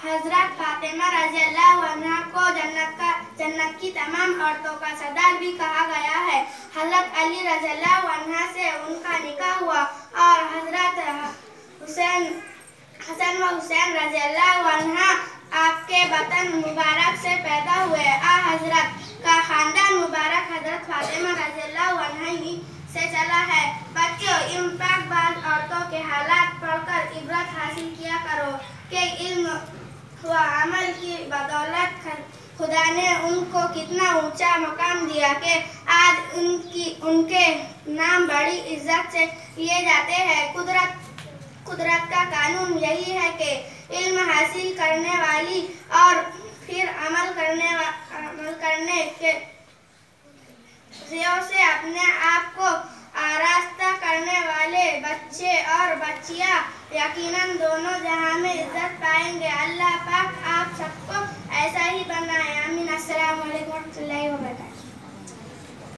हजरत फातिमा रज़ियल्लाहु अन्हा को जन्नत की तमाम औरतों का सरदार भी कहा गया है। हजरत अली रज़ियल्लाहु अन्हा से उनका निकाह हुआ और हजरत हसन व हुसैन रज़ियल्लाहु अन्हा आपके बतन मुबारक से पैदा हुए। हजरत का खानदान मुबारक हजरत फातिमा रज़ियल्लाहु अन्हा ही से चला है। बच्चों, इन पाकबाज औरतों के हालात पढ़कर इबरत हासिल किया करो कि इल्म व अमल की बदौलत खुदा ने उनको कितना ऊंचा मकाम दिया कि आज उनके नाम बड़ी इज्जत से लिए जाते हैं। कुदरत का कानून यही है कि इल्म हासिल करने वाली और फिर अमल करने के से अपने आप को आरास्ता करने वाले बच्चे और बच्चियां यकीनन दोनों जहां में इज्जत पाएंगे। अल्लाह पाक